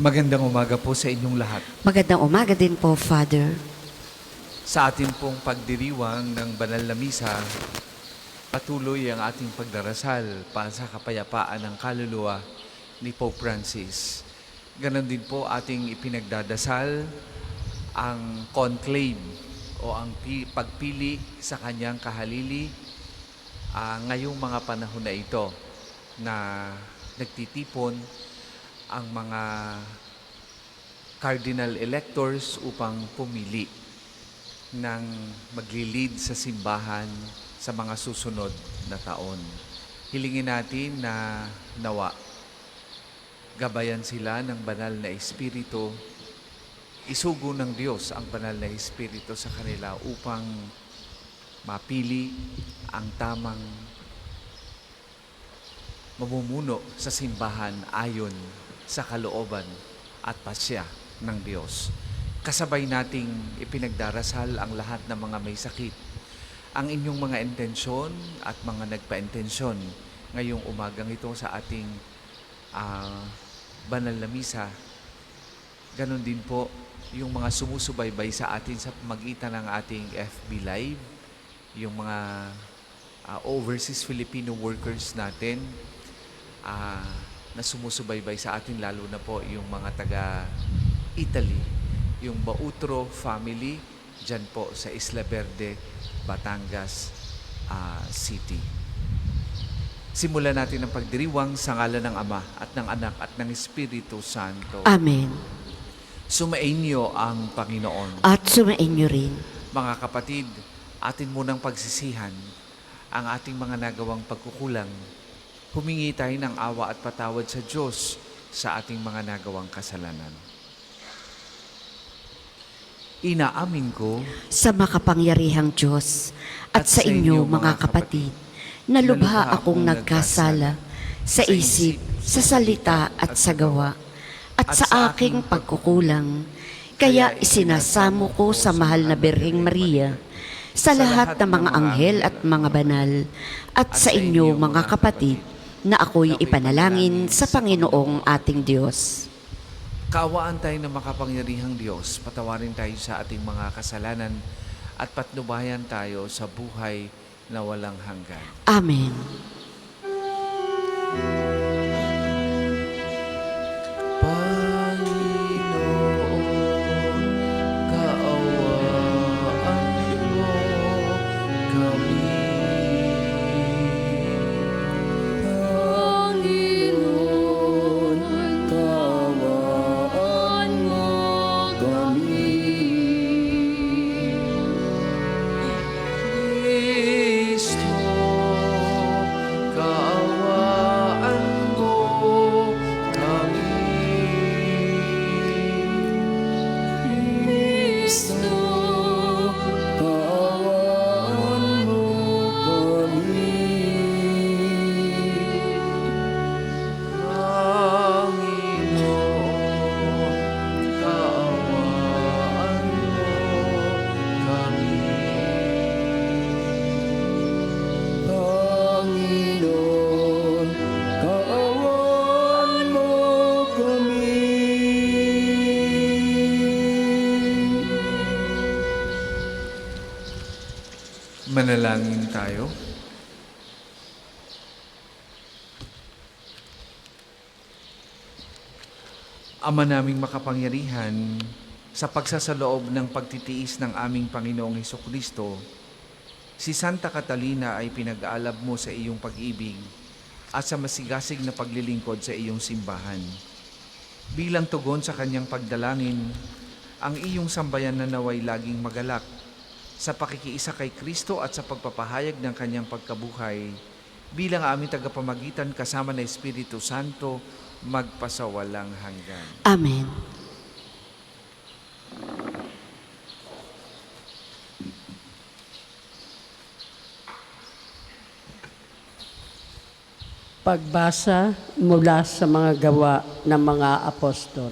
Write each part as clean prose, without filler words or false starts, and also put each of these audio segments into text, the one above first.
Magandang umaga po sa inyong lahat. Magandang umaga din po, Father. Sa atin pong pagdiriwang ng banal na misa, patuloy ang ating pagdarasal para sa kapayapaan ng kaluluwa ni Pope Francis. Ganon din po ating ipinagdadasal ang conclave o ang pagpili sa kanyang kahalili ngayong mga panahon na ito na nagtitipon ang mga cardinal electors upang pumili ng maglilid sa simbahan sa mga susunod na taon. Hilingin natin na nawa, gabayan sila ng banal na Espiritu, isugo ng Diyos ang banal na Espiritu sa kanila upang mapili ang tamang mamumuno sa simbahan ayon sa kalooban at pasya ng Diyos. Kasabay nating ipinagdarasal ang lahat ng mga may sakit, ang inyong mga intensyon at mga nagpa-intensyon ngayong umagang ito sa ating banal na misa. Ganon din po yung mga sumusubaybay sa atin sa pamagitan ng ating FB Live, yung mga overseas Filipino workers natin na sumusubaybay sa atin, lalo na po yung mga taga-Italy, yung Bautro family, dyan po sa Isla Verde, Batangas City. Simulan natin ang pagdiriwang sa ngalan ng Ama at ng Anak at ng Espiritu Santo. Amen. Sumainyo ang Panginoon. At sumainyo rin. Mga kapatid, atin munang pagsisihan ang ating mga nagawang pagkukulang. Humingi tayo ng awa at patawad sa Diyos sa ating mga nagawang kasalanan. Inaamin ko Sa makapangyarihang Diyos at sa inyo mga kapatid, na lubha akong nagkasala sa isip, sa salita at sa gawa, at sa aking pagkukulang. Kaya isinasamo ko sa mahal na Birheng Maria, sa lahat ng mga anghel at mga banal, at sa inyo mga kapatid, na ako'y ipanalangin sa Panginoong ating Diyos. kaawaan tayo ng makapangyarihang Diyos, patawarin tayo sa ating mga kasalanan at patnubayan tayo sa buhay na walang hanggan. Amen. Panginoon, kaawaan mo kami. Panginoon, kaawaan mo kami. Kristo, kaawaan mo kami. Kristo, kaawaan mo kami. Panginoon, kaawaan mo kami. Panginoon, kaawaan mo kami. Manalangin tayo. Ama naming makapangyarihan, sa pagsasaloob ng pagtitiis ng aming Panginoong Hesukristo, si Santa Catalina ay pinag-aalab mo sa iyong pag-ibig at sa masigasig na paglilingkod sa iyong simbahan. Bilang tugon sa kanyang pagdalangin, ang iyong sambayan na naway laging magalak sa pakikiisa kay Kristo at sa pagpapahayag ng kanyang pagkabuhay, bilang aming tagapamagitan kasama ng Espiritu Santo, magpasawalang hanggan. Amen. Pagbasa mula sa mga gawa ng mga apostol.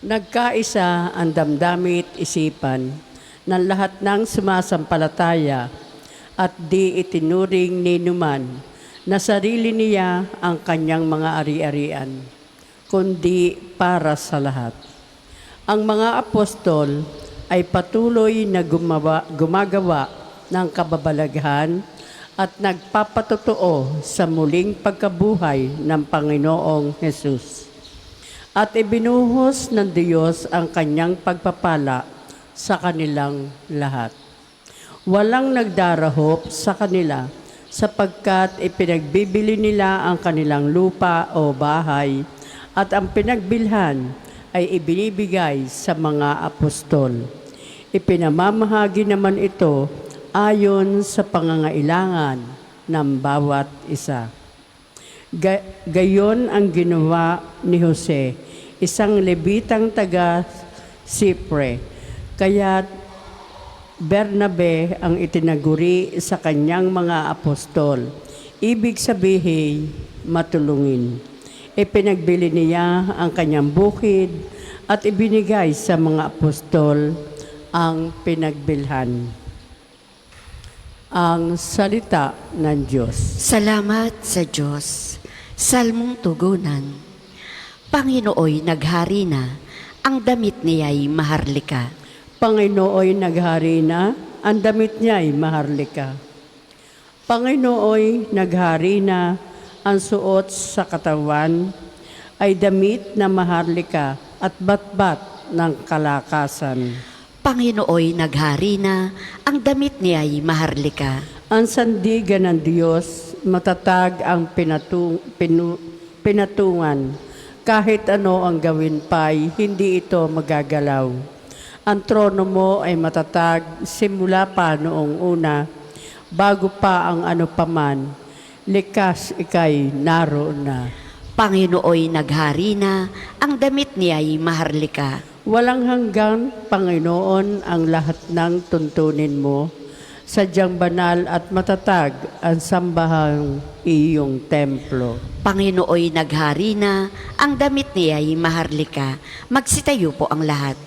Nagkaisa ang damdamit isipan ng lahat ng sumasampalataya at di itinuring ni numan na sarili niya ang kanyang mga ari-arian, kundi para sa lahat. Ang mga apostol ay patuloy na gumagawa ng kababalaghan at nagpapatotoo sa muling pagkabuhay ng Panginoong Hesus. At ibinuhos ng Diyos ang kanyang pagpapala sa kanilang lahat. Walang nagdarahop sa kanila sapagkat ipinagbibili nila ang kanilang lupa o bahay at ang pinagbilhan ay ibinibigay sa mga apostol. Ipinamamahagi naman ito ayon sa pangangailangan ng bawat isa. Gayon ang ginawa ni Jose, isang Levitang taga Sipre. Kaya Bernabe ang itinaguri sa kanyang mga apostol. Ibig sabihin, matulungin. Ipinagbili niya ang kanyang bukid at ibinigay sa mga apostol ang pinagbilhan. Ang salita ng Diyos. Salamat sa Diyos. Salmong tugunan. Panginooy naghari na, ang damit niya'y maharlika. Panginooy naghari na, ang damit niya'y maharlika. Panginooy naghari na, ang suot sa katawan ay damit na maharlika at batbat ng kalakasan. Panginooy naghari na, ang damit niya'y maharlika. Ang sandigan ng Diyos, matatag ang pinatungan. Kahit ano ang gawin pa'y hindi ito magagalaw. Ang trono mo ay matatag simula pa noong una, bago pa ang ano paman, likas ika'y naroon na. Panginooy naghari na, ang damit niya'y maharlika. Walang hanggan, Panginoon, ang lahat ng tuntunin mo. Sadyang banal at matatag ang sambahang iyong templo. Panginooy naghari na, ang damit niya'y maharlika. Magsitayo po ang lahat.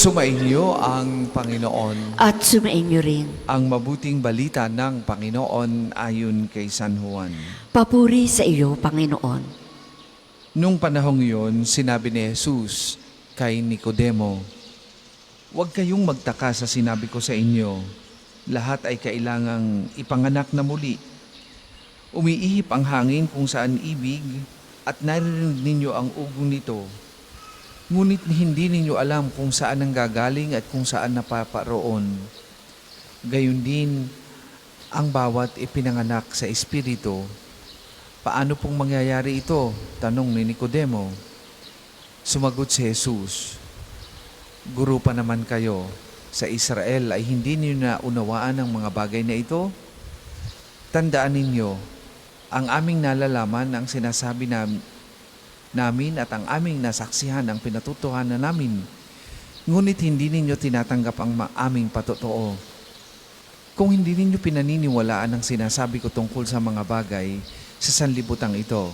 Sumainyo ang Panginoon. At sumainyo rin. Ang mabuting balita ng Panginoon ayon kay San Juan. Papuri sa iyo, Panginoon. Nung panahong iyon, sinabi ni Jesus kay Nicodemo, "Huwag kayong magtaka sa sinabi ko sa inyo. Lahat ay kailangang ipanganak na muli. Umiihip ang hangin kung saan ibig at naririnig ninyo ang ugong nito. Ngunit hindi ninyo alam kung saan ang gagaling at kung saan napaparoon. Gayon din ang bawat ipinanganak sa Espiritu. Paano pong mangyayari ito?" tanong ni Nicodemo. Sumagot si Jesus, "Guro pa naman kayo. Sa Israel ay hindi niyo na unawaan ang mga bagay na ito? Tandaan ninyo, ang aming nalalaman ang sinasabi namin at ang aming nasaksihan ang pinatutuhanan namin. Ngunit hindi ninyo tinatanggap ang aming patotoo. Kung hindi ninyo pinaniniwalaan ang sinasabi ko tungkol sa mga bagay sa sanlibutang ito,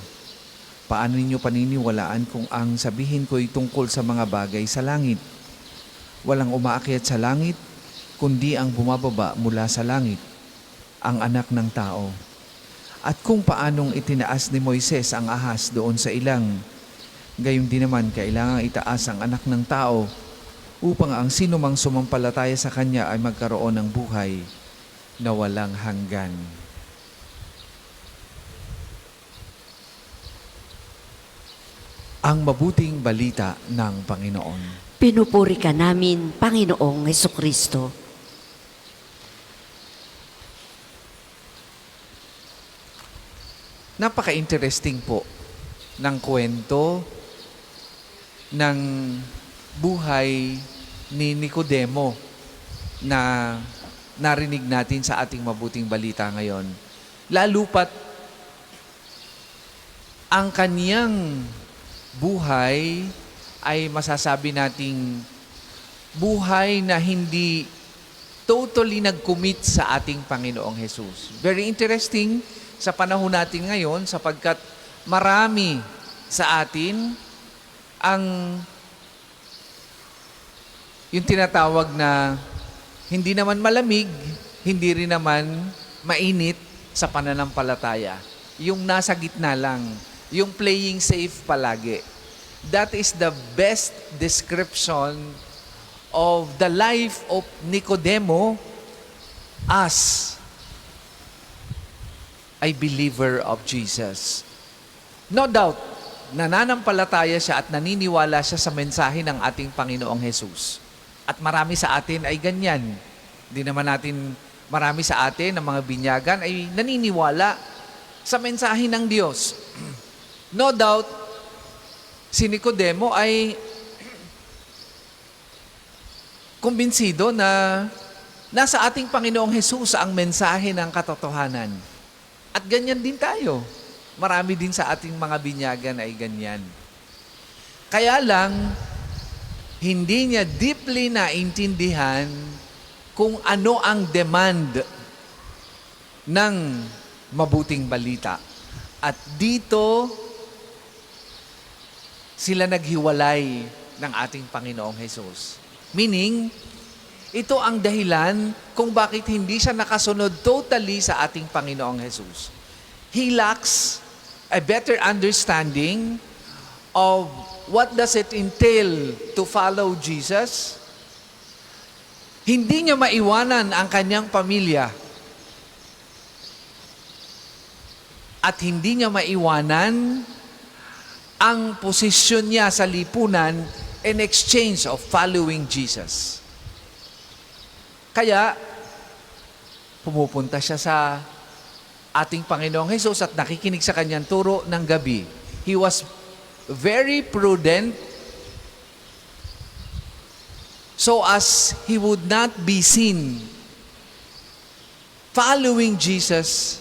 paano ninyo paniniwalaan kung ang sabihin ko'y tungkol sa mga bagay sa langit? Walang umaakyat sa langit, kundi ang bumababa mula sa langit, ang anak ng tao. At kung paanong itinaas ni Moises ang ahas doon sa ilang, gayon din naman kailangang itaas ang anak ng tao upang ang sino mang sumampalataya sa kanya ay magkaroon ng buhay na walang hanggan. Ang mabuting balita ng Panginoon. Pinupuri ka namin, Panginoong Hesukristo. Napaka-interesting po ng kwento ng buhay ni Nicodemo na narinig natin sa ating mabuting balita ngayon. Lalo pat ang kaniyang buhay ay masasabi nating buhay na hindi totally nag-commit sa ating Panginoong Jesus. Very interesting sa panahon natin ngayon sapagkat marami sa atin ang yung tinatawag na hindi naman malamig, hindi rin naman mainit sa pananampalataya. Yung nasa gitna lang, yung playing safe palagi. That is the best description of the life of Nicodemo as a believer of Jesus. No doubt, nananampalataya siya at naniniwala siya sa mensahe ng ating Panginoong Jesus. At marami sa atin ay ganyan. Hindi naman natin, marami sa atin, ng mga binyagan, ay naniniwala sa mensahe ng Diyos. No doubt, si Nicodemo ay kumbinsido na nasa ating Panginoong Jesus ang mensahe ng katotohanan. At ganyan din tayo. Marami din sa ating mga binyagan ay ganyan. Kaya lang, hindi niya deeply naintindihan kung ano ang demand ng mabuting balita. At dito, sila naghiwalay ng ating Panginoong Jesus. Meaning, ito ang dahilan kung bakit hindi siya nakasunod totally sa ating Panginoong Jesus. He lacks a better understanding of what does it entail to follow Jesus. Hindi niya maiwanan ang kanyang pamilya. At hindi niya maiwanan ang posisyon niya sa lipunan in exchange of following Jesus. Kaya, pumupunta siya sa ating Panginoong Jesus at nakikinig sa kanyang turo ng gabi. He was very prudent so as he would not be seen following Jesus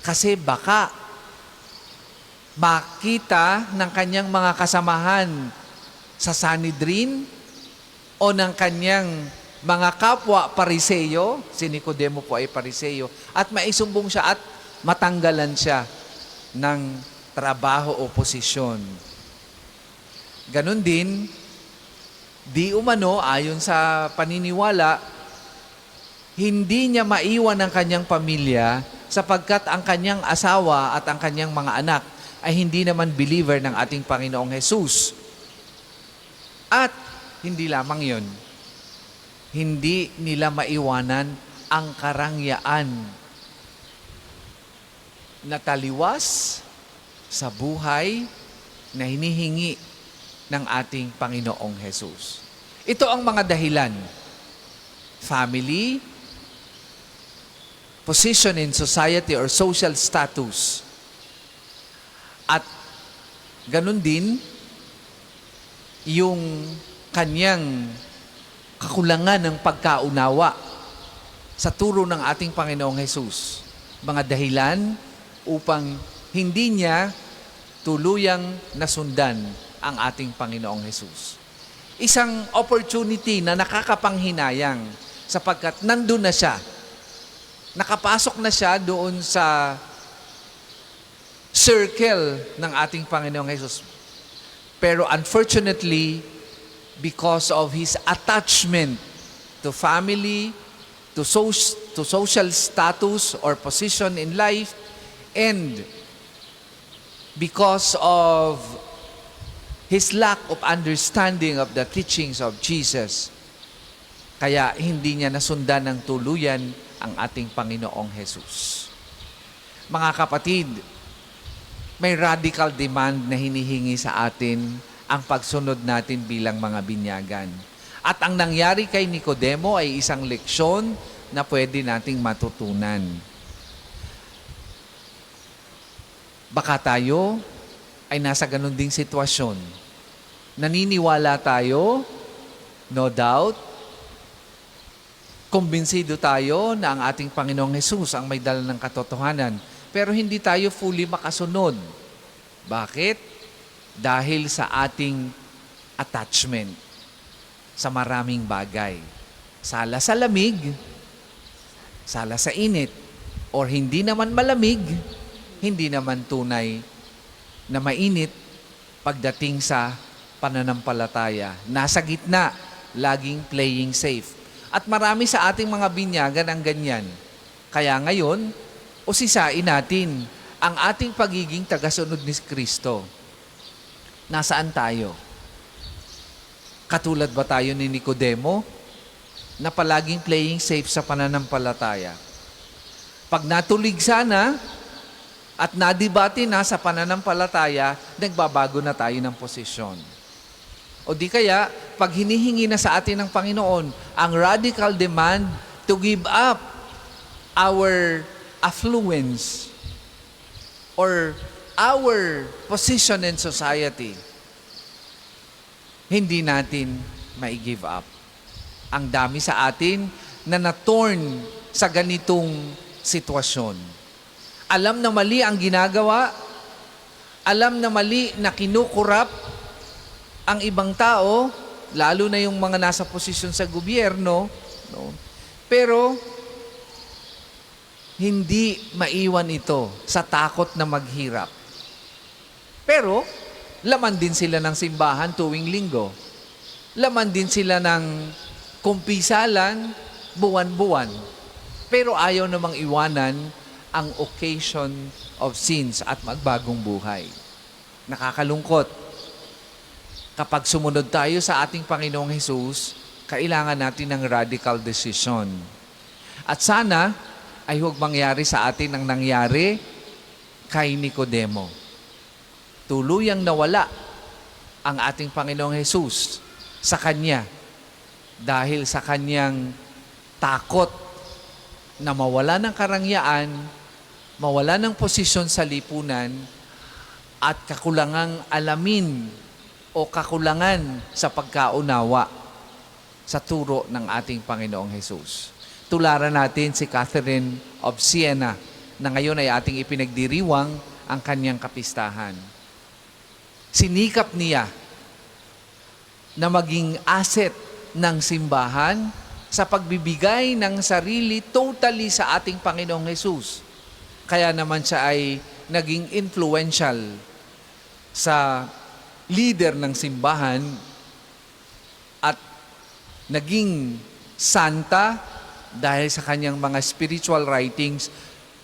kasi baka makita ng kanyang mga kasamahan sa Sanhedrin o ng kanyang mga kapwa Pariseyo, si Nicodemo po ay Pariseyo, at maisumbong siya at matanggalan siya ng trabaho o posisyon. Ganon din, di umano, ayon sa paniniwala, hindi niya maiwan ang kanyang pamilya sapagkat ang kanyang asawa at ang kanyang mga anak ay hindi naman believer ng ating Panginoong Jesus. At hindi lamang yon, hindi nila maiwanan ang karangyaan na taliwas sa buhay na hinihingi ng ating Panginoong Jesus. Ito ang mga dahilan. Family, position in society or social status. At ganun din, yung kanyang kakulangan ng pagkaunawa sa turo ng ating Panginoong Jesus. Mga dahilan upang hindi niya tuluyang nasundan ang ating Panginoong Jesus. Isang opportunity na nakakapanghinayang sapagkat nandun na siya. Nakapasok na siya doon sa circle ng ating Panginoong Jesus. Pero unfortunately, because of his attachment to family, to social status or position in life, and because of his lack of understanding of the teachings of Jesus, Kaya hindi niya nasundan ng tuluyan ang ating Panginoong Jesus. Mga kapatid, may radical demand na hinihingi sa atin ang pagsunod natin bilang mga binyagan. At ang nangyari kay Nicodemo ay isang leksyon na pwede nating matutunan. Baka tayo ay nasa ganun ding sitwasyon. Naniniwala tayo, no doubt, kumbinsido tayo na ang ating Panginoong Jesus ang may dala ng katotohanan, pero hindi tayo fully makasunod. Bakit? Dahil sa ating attachment sa maraming bagay. Sala sa lamig, sala sa init, or hindi naman malamig, hindi naman tunay na mainit pagdating sa pananampalataya. Nasa gitna, laging playing safe. At marami sa ating mga binyagan ang ganyan. Kaya ngayon, usisain natin ang ating pagiging tagasunod ni Kristo. Nasaan tayo? Katulad ba tayo ni Nicodemo na palaging playing safe sa pananampalataya? Pag natulig sana at nadibati na sa pananampalataya, nagbabago na tayo ng posisyon. O di kaya, pag hinihingi na sa atin ng Panginoon ang radical demand to give up our affluence or our position in society, hindi natin mai-give up. Ang dami sa atin na na-torn sa ganitong sitwasyon. Alam na mali ang ginagawa, alam na mali na kinukurap ang ibang tao, lalo na yung mga nasa posisyon sa gobyerno, no? Pero hindi maiwan ito sa takot na maghirap. Pero laman din sila ng simbahan tuwing linggo. Laman din sila ng kumpisalan buwan-buwan. Pero ayaw namang iwanan ang occasion of sins at magbagong buhay. Nakakalungkot. Kapag sumunod tayo sa ating Panginoong Jesus, kailangan natin ng radical decision. At sana ay huwag mangyari sa atin ang nangyari kay Nicodemo. Tuluyang nawala ang ating Panginoong Jesus sa kanya dahil sa kanyang takot na mawala ng karangyaan, mawala ng posisyon sa lipunan, at kakulangang alamin o kakulangan sa pagkaunawa sa turo ng ating Panginoong Jesus. Tularan natin si Catherine of Siena na ngayon ay ating ipinagdiriwang ang kanyang kapistahan. Sinikap niya na maging asset ng simbahan sa pagbibigay ng sarili totally sa ating Panginoong Jesus. Kaya naman siya ay naging influential sa leader ng simbahan at naging santa dahil sa kanyang mga spiritual writings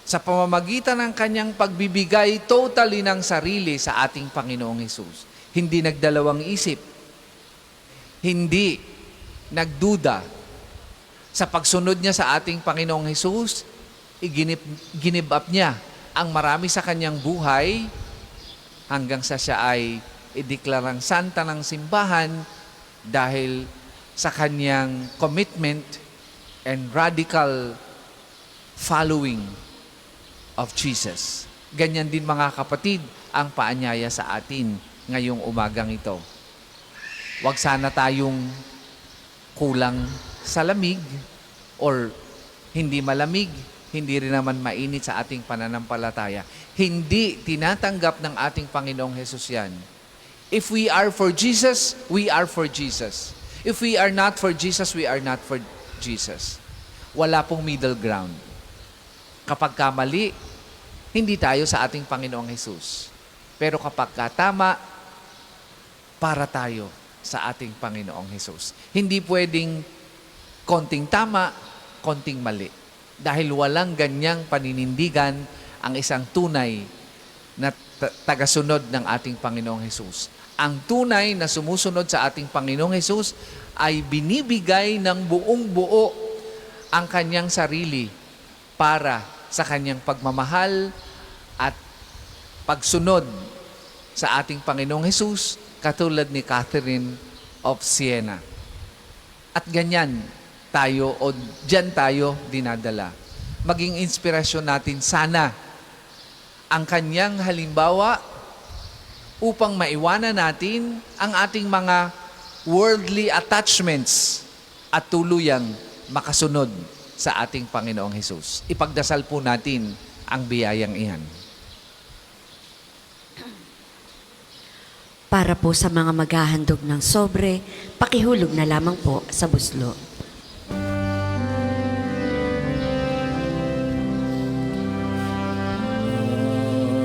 sa pamamagitan ng kanyang pagbibigay totally ng sarili sa ating Panginoong Jesus. Hindi nagdalawang isip, hindi nagduda. Sa pagsunod niya sa ating Panginoong Jesus, ginib up niya ang marami sa kanyang buhay hanggang sa siya ay ideklarang santa ng simbahan dahil sa kanyang commitment and radical following of Jesus. Ganyan din mga kapatid ang paanyaya sa atin ngayong umagang ito. Huwag sana tayong kulang sa lamig or hindi malamig, hindi rin naman mainit sa ating pananampalataya. Hindi tinatanggap ng ating Panginoong Jesus yan. If we are for Jesus, we are for Jesus. If we are not for Jesus, we are not for Jesus. Wala pong middle ground. Kapag kamali, hindi tayo sa ating Panginoong Jesus. Pero kapag katama, para tayo sa ating Panginoong Jesus. Hindi pwedeng konting tama, konting mali. Dahil walang ganyang paninindigan ang isang tunay na tagasunod ng ating Panginoong Hesus. Ang tunay na sumusunod sa ating Panginoong Hesus ay binibigay ng buong buo ang kanyang sarili para sa kanyang pagmamahal at pagsunod sa ating Panginoong Hesus, katulad ni Catherine of Siena. At ganyan tayo o dyan tayo dinadala. Maging inspirasyon natin sana ang kanyang halimbawa upang maiwanan natin ang ating mga worldly attachments at tuluyang makasunod sa ating Panginoong Hesus. Ipagdasal po natin ang biyayang iyan. Para po sa mga maghahandog ng sobre, pakihulog na lamang po sa buslo.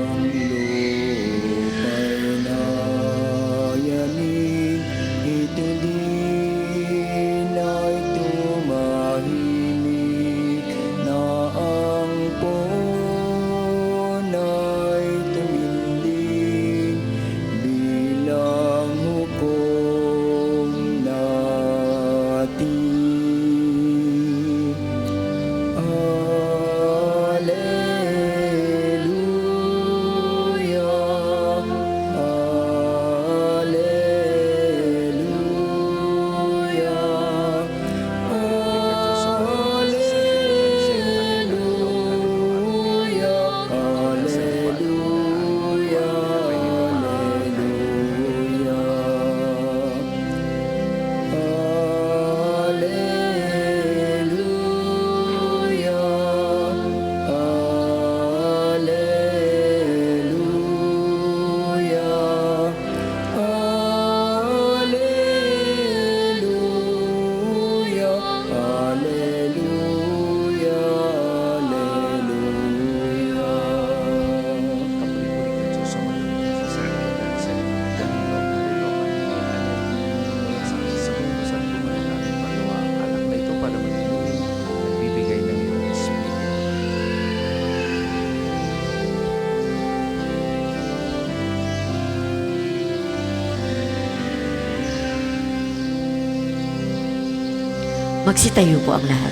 Ang lupa'y nayanig, ito din ay tumahimik, na ang puon ay tuminding bilang hukom natin. Magsitayo po ang lahat.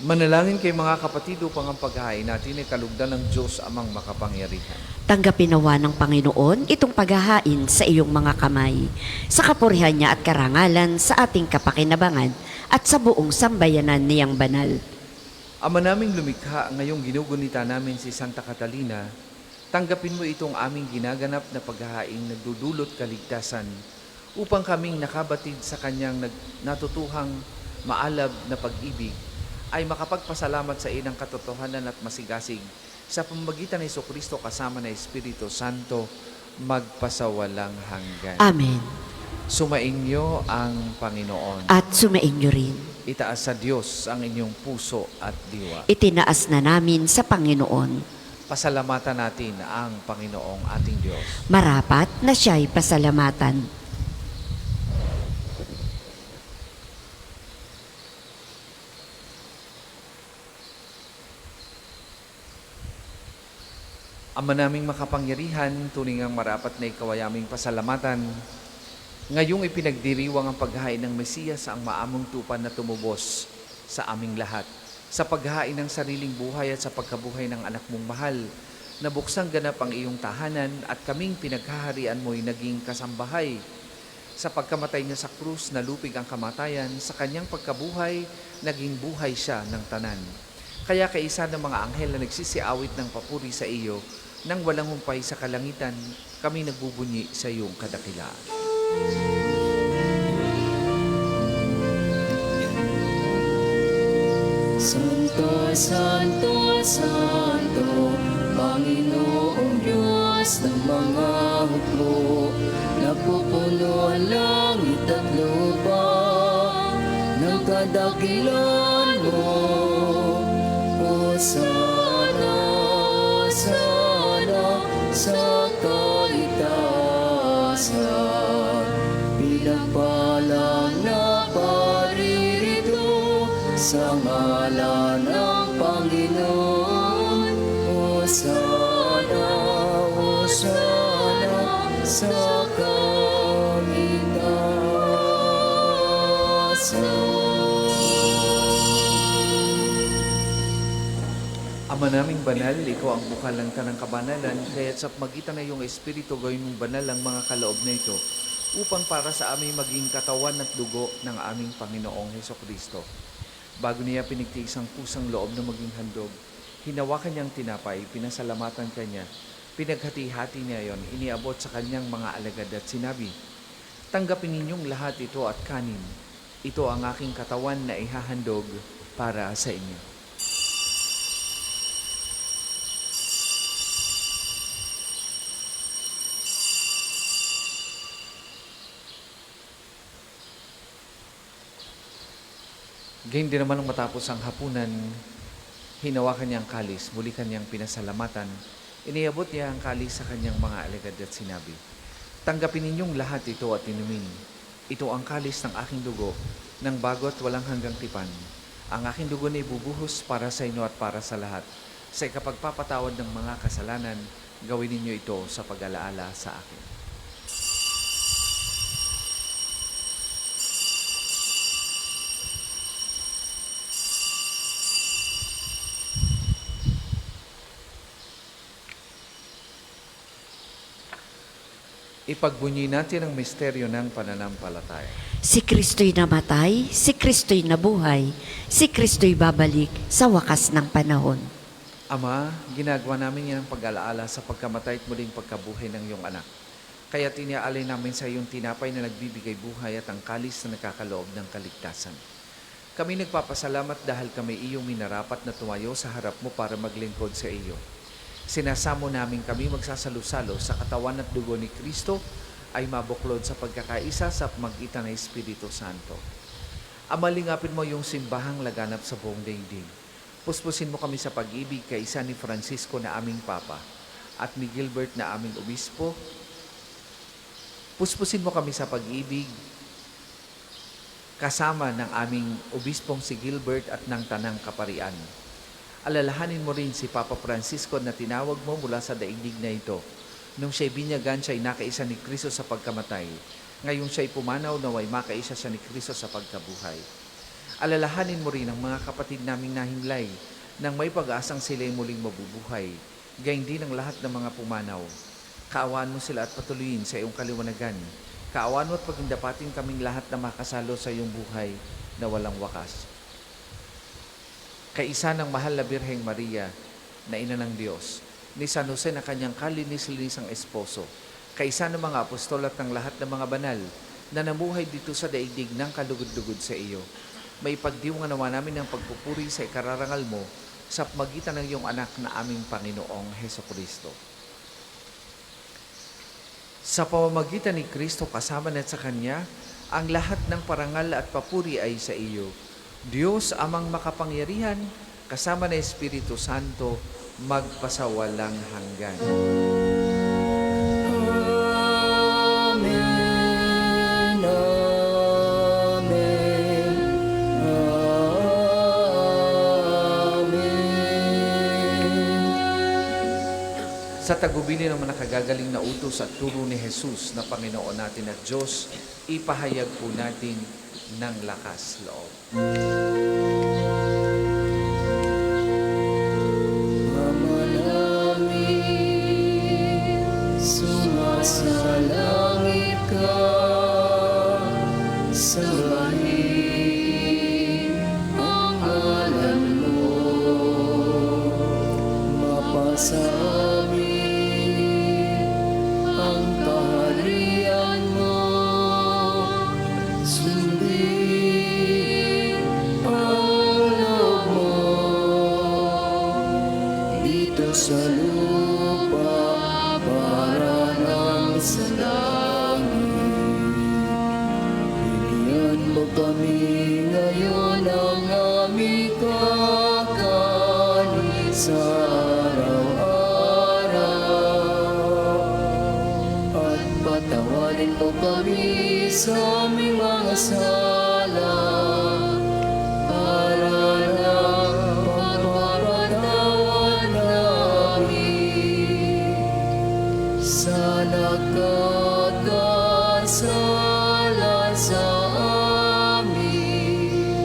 Manalangin kay mga kapatid upang ang paghahain natin ay kalugdan ng Diyos amang makapangyarihan. Tanggapin nawa ng Panginoon itong paghahain sa iyong mga kamay, sa kapurihan niya at karangalan sa ating kapakinabangan at sa buong sambayanan niyang banal. Ama naming lumikha, ngayong ginugunita namin si Santa Catalina, tanggapin mo itong aming ginaganap na paghahain nagdudulot kaligtasan upang kaming nakabatid sa kanyang natutuhang maalab na pag-ibig ay makapagpasalamat sa inang katotohanan at masigasig sa pamamagitan ni Jesucristo kasama ng Espiritu Santo magpasawalang hanggan. Amen. Sumainyo ang Panginoon. At sumainyo rin. Itaas sa Diyos ang inyong puso at diwa. Itinaas na namin sa Panginoon. Pasalamatan natin ang Panginoong ating Diyos. Marapat na siya'y pasalamatan. Ama naming makapangyarihan, tuning ang marapat na ikaw ay aming pasalamatan. Ngayong ipinagdiriwang ang paghahain ng Mesiyas ang maamong tupan na tumubos sa aming lahat. Sa paghahain ng sariling buhay at sa pagkabuhay ng anak mong mahal, na buksang ganap ang iyong tahanan at kaming pinaghaharian mo'y naging kasambahay. Sa pagkamatay niya sa krus, nalupig ang kamatayan, sa kanyang pagkabuhay, naging buhay siya ng tanan. Kaya kaisa ng mga anghel na nagsisiawit ng papuri sa iyo, nang walang humpay sa kalangitan, kami nagbubunyi sa iyong kadakilaan. Santo, Santo, Santo, Panginoong Diyos ng mga hukbo, napupuno ang langit at lupa ng kadakilan mo. Hosana, Hosana sa kaitaasan, pinagpalang na paririto sa ngalan ng Panginoon. Hosana. sa kamitasan. Ama naming banal, ikaw ang bukal ng tanang kabanalan, kaya't sa magitan na iyong Espiritu gawin mong banal ang mga kaloob na ito, upang para sa aming maging katawan at dugo ng aming Panginoong Hesukristo. Bago niya pinigtiis ang pusang loob na maging handog, hinawakan niyang tinapay, pinasalamatan kanya, pinaghati-hati niya yon, iniabot sa kanyang mga alagad at sinabi, "Tanggapin ninyong lahat ito at kanin. Ito ang aking katawan na ihahandog para sa inyo." Ganyan din naman nung matapos ang hapunan, hinawakan niya ang kalis, muli kanyang pinasalamatan, iniabot niya ang kalis sa kanyang mga alagad at sinabi, "Tanggapin ninyong lahat ito at inumin. Ito ang kalis ng aking dugo, ng bago at walang hanggang tipan. Ang aking dugo na ibubuhos para sa inyo at para sa lahat. Sa ikapagpapatawad ng mga kasalanan, gawin ninyo ito sa pag-alaala sa akin." Ipagbunyi natin ang misteryo ng pananampalataya. Si Kristo'y namatay, si Kristo'y nabuhay, si Kristo'y babalik sa wakas ng panahon. Ama, ginagawa namin yan ang pag-alaala sa pagkamatay at muling pagkabuhay ng iyong anak. Kaya tiniaalay namin sa iyong tinapay na nagbibigay buhay at ang kalis na nakakaloob ng kaligtasan. Kami nagpapasalamat dahil kami iyong minarapat na tumayo sa harap mo para maglingkod sa iyo. Sinasamo namin kami magsasalo-salo sa katawan at dugo ni Kristo ay mabuklod sa pagkakaisa sa magitan ng Espiritu Santo. Ama, lingapin mo yung simbahang laganap sa buong daigdig. Puspusin mo kami sa pag-ibig kaisa ni Francisco na aming Papa at ni Gilbert na aming Obispo. Puspusin mo kami sa pag-ibig kasama ng aming Obispong si Gilbert at ng Tanang Kaparian. Alalahanin mo rin si Papa Francisco na tinawag mo mula sa daigdig na ito. Nung siya'y binyagan, siya'y nakaisa ni Kristo sa pagkamatay. Ngayon siya'y pumanaw, naway makaisa siya ni Kristo sa pagkabuhay. Alalahanin mo rin ang mga kapatid naming nahimlay nang may pag-asang sila'y muling mabubuhay. Gayun din ang lahat ng mga pumanaw. Kaawaan mo sila at patuloyin sa iyong kaliwanagan. Kaawaan mo at pagindapatin kaming lahat na makasalo sa iyong buhay na walang wakas. Kaisa ng mahal na Birheng Maria na ina ng Diyos, ni San Jose na kanyang kalinis-linis ang esposo, kaisa ng mga apostol at ng lahat ng mga banal na namuhay dito sa daigdig ng kalugod-lugod sa iyo, may pagdiwang nawa namin ng pagpupuri sa ikararangal mo sa magitan ng iyong anak na aming Panginoong Hesukristo. Sa pamamagitan ni Kristo kasama na sa Kanya, ang lahat ng parangal at papuri ay sa iyo, Diyos amang makapangyarihan, kasama na Espiritu Santo, magpasawalang hanggan. Amen. Amen. Amen. Sa tagubilin ng mga nakagagaling na utos at turo ni Jesus na Panginoon natin at Diyos, ipahayag po natin ng lakas loob. Ama namin, sumasalangit ka, sambahin ang ngalan mo, mapasa amin ang kaharian mo, sundin ang loob mo dito sa lupa para nang sa langit. Bigyan mo kami ngayon ng aming kakanin sa araw-araw, at patawarin mo kami sa aming mga sala para ng pagpapatawad namin sa nagkakasala sa amin,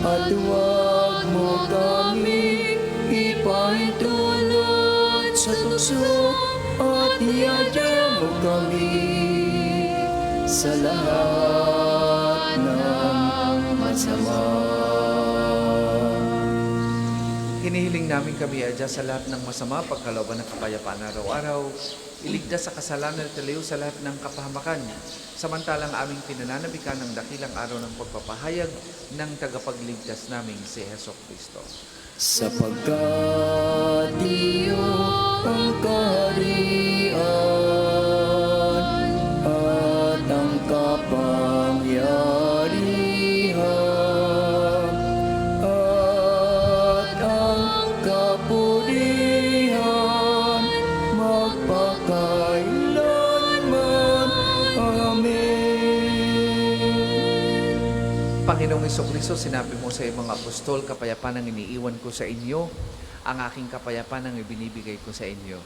at huwag mo kami ipahintulot sa tukso, at iadya mo kami sa lahat ng masama. Hinihiling namin kami adya sa lahat ng masama, pagkalooban ng kapayapaan araw-araw, iligtas sa kasalanan at ilayo sa lahat ng kapahamakan, samantalang aming pinananabikan ng dakilang araw ng pagpapahayag ng tagapagligtas naming si Hesukristo. Sapagkat iyo ang kaharian at ang kapangyarihan at ang kapurihan magpakailanman. Amen. Panginoong Hesukristo, sinabi mo sa iyong mga apostol, kapayapaan ang iniiwan ko sa inyo, ang aking kapayapaan ang ibinibigay ko sa inyo.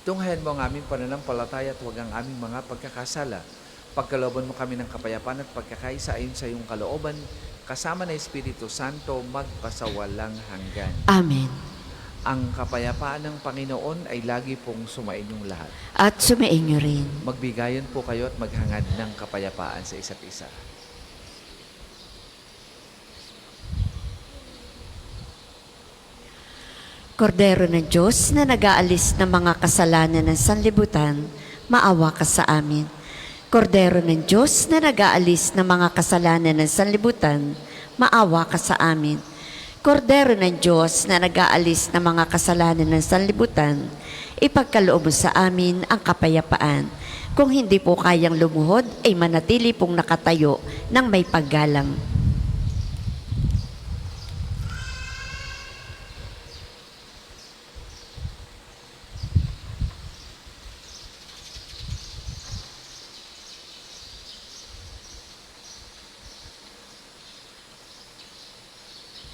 Tunghayan mo ang aming pananampalataya at huwag ang aming mga pagkakasala. Pagkalooban mo kami ng kapayapaan at pagkakaisa ayon sa iyong kalooban, kasama ng Espiritu Santo, magpasawalang hanggan. Amen. Ang kapayapaan ng Panginoon ay lagi pong sumainyong lahat. At sumainyo rin. Magbigayan po kayo at maghangad ng kapayapaan sa isa't isa. Kordero ng Diyos na nag-aalis ng mga kasalanan ng sanlibutan, maawa ka sa amin. Kordero ng Diyos na nag-aalis ng mga kasalanan ng sanlibutan, maawa ka sa amin. Kordero ng Diyos na nag-aalis ng mga kasalanan ng sanlibutan, ipagkaloob mo sa amin ang kapayapaan. Kung hindi po kayang lumuhod, ay manatili pong nakatayo ng may paggalang.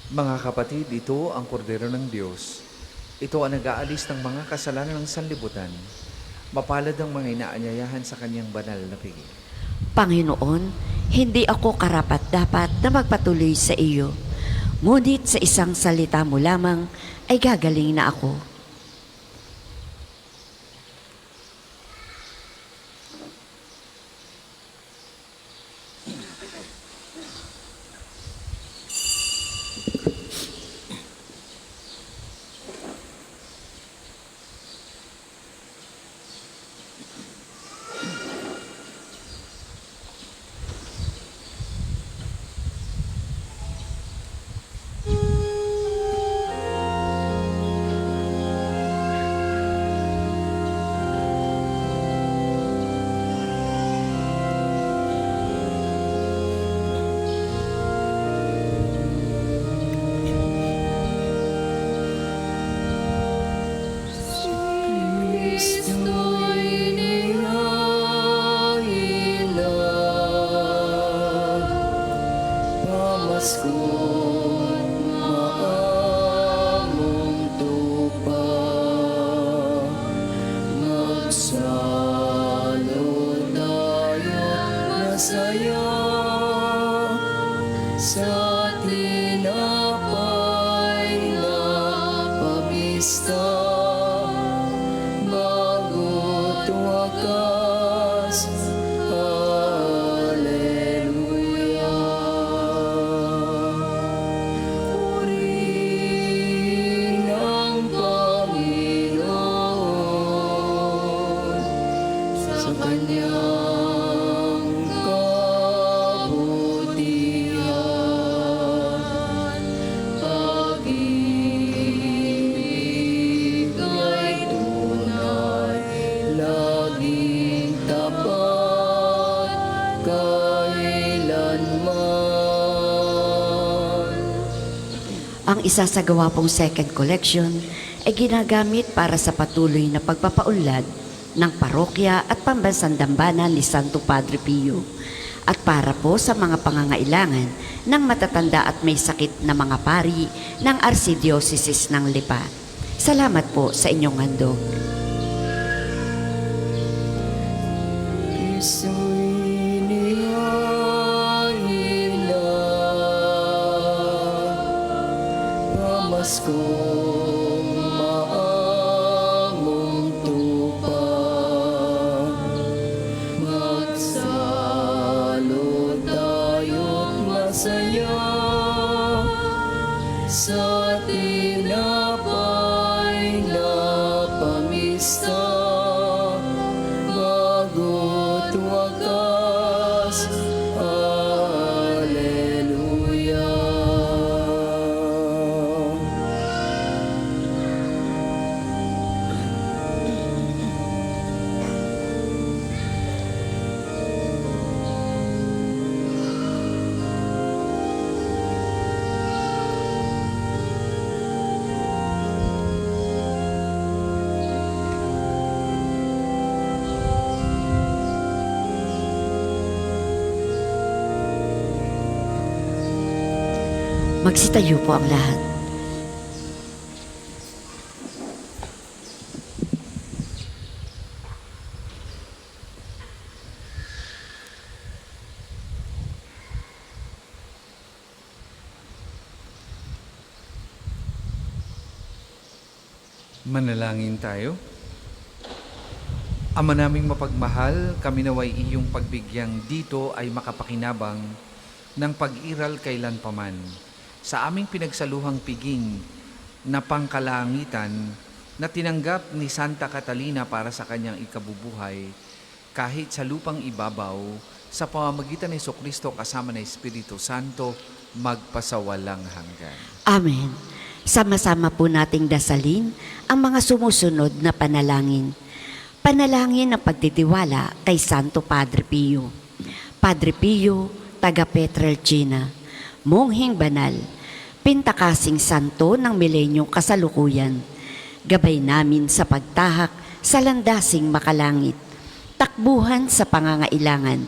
Mga kapatid, ito ang kordero ng Diyos. Ito ang nag-aalis ng mga kasalanan ng sanlibutan. Mapalad ang mga inaanyayahan sa kanyang banal na piging. Panginoon, hindi ako karapat-dapat na magpatuloy sa iyo. Ngunit sa isang salita mo lamang ay gagaling na ako. Kristo'y nirahilan, pamaskong maamong tupa, magsalud tayo't masaya sa tinapay na pamista. Ang isasagawa pong second collection ay ginagamit para sa patuloy na pagpapaunlad ng parokya at pambansang dambana ni Santo Padre Pio at para po sa mga pangangailangan ng matatanda at may sakit na mga pari ng Archdiocese ng Lipa. Salamat po sa inyong handog. Kristo'y nihain na pamaskong maamong tupa. Magsalo tayo't masaya sa tinapay na pamista. Bago't wakas, Alleluia. Magsitayo po ang lahat. Manalangin tayo. Ama naming mapagmahal, kami naway iyong pagbigyang dito ay makapakinabang ng pag-iral kailanpaman sa aming pinagsaluhang piging na pangkalangitan na tinanggap ni Santa Catalina para sa kanyang ikabubuhay kahit sa lupang ibabaw sa pamamagitan ni Jesucristo kasama ng Espiritu Santo magpasawalang hanggan. Amen. Sama-sama po nating dasalin ang mga sumusunod na panalangin. Panalangin ng pagtitiwala kay Santo Padre Pio. Padre Pio, taga Petrelcina, mongheng banal, pintakasing santo ng milenyong kasalukuyan, gabay namin sa pagtahak sa landasing makalangit, takbuhan sa pangangailangan,